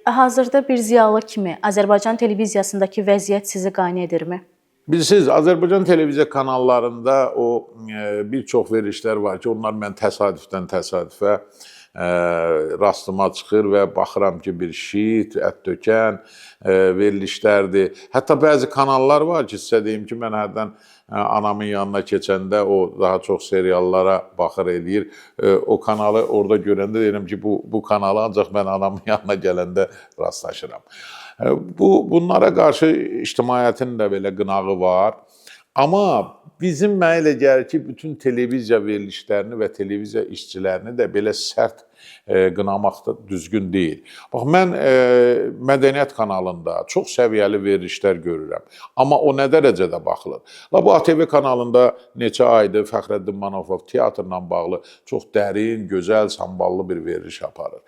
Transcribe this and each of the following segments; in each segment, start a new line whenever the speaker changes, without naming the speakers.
Hazırda bir ziyalı kimi Azərbaycan televiziyasındakı vəziyyət sizi qane edirmi?
Bilirsiniz, Azərbaycan televiziya kanallarında o bir çox verilişlər var ki, onlar mən təsadüfdən təsadüfə rastıma çıxır və baxıram ki, bir şit, ət dökən verilişlərdir. Hətta bəzi kanallar var ki, sizə deyim ki, mən hərdən anamın yanına keçəndə o daha çox seriallara baxır eləyir. O kanalı orada görəndə deyirəm ki, bu kanalı ancaq mən anamın yanına gələndə rastlaşıram. Bunlara qarşı ictimaiyyətin də belə qınağı var. Amma bizim mənə elə gəlir ki, bütün televiziya verilişlərini və televiziya işçilərini də belə sərt qınamaq da düzgün deyil. Bax, mən Mədəniyyət kanalında çox səviyyəli verilişlər görürəm. Amma o nə dərəcədə baxılır? Bu ATV kanalında neçə aydır Fəxrəddin Manafov teatrla bağlı çox dərin, gözəl, samballı bir veriliş aparır.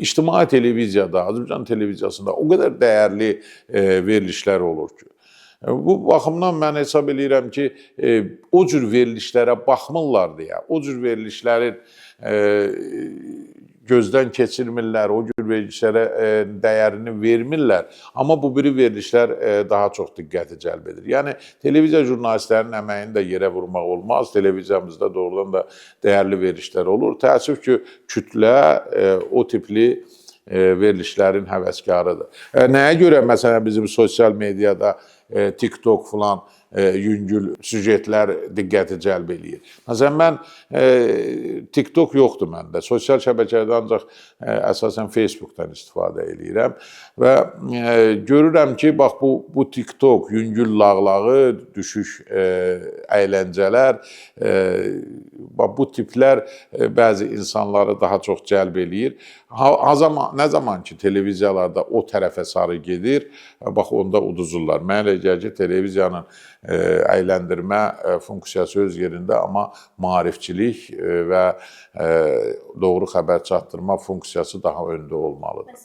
İctimai televiziyada, Azərbaycan televiziyasında o qədər dəyərli verilişlər olur ki. Bu baxımdan mən hesab edirəm ki, o cür verilişlərə baxmırlar deyə, o cür verilişlərin gözdən keçirmirlər, o cür verilişlərə dəyərini vermirlər. Amma bu biri verilişlər daha çox diqqəti cəlb edir. Yəni, televiziya jurnalistlərinin əməyini də yerə vurmaq olmaz. Televiziyamızda doğrudan da dəyərli verilişlər olur. Təəssüf ki, kütlə o tipli verilişlərin həvəskarıdır. Nəyə görə, məsələn, bizim sosial mediada TikTok filan yüngül süjetlər diqqəti cəlb eləyir. Məsələn, mən TikTok yoxdur məndə. Sosial şəbəkədə ancaq əsasən Facebookdan istifadə eləyirəm və görürəm ki, bax, bu TikTok, yüngül lağlağı, düşüş əyləncələr, bu tiplər bəzi insanları daha çox cəlb eləyir. Nə zaman ki, televiziyalarda o tərəfə sarı gedir, bax, onda uduzurlar. Mənə elə gəlir ki, televiziyanın əyləndirmə funksiyası öz yerində, amma maarifçilik və doğru xəbər çatdırma funksiyası daha öndə olmalıdır.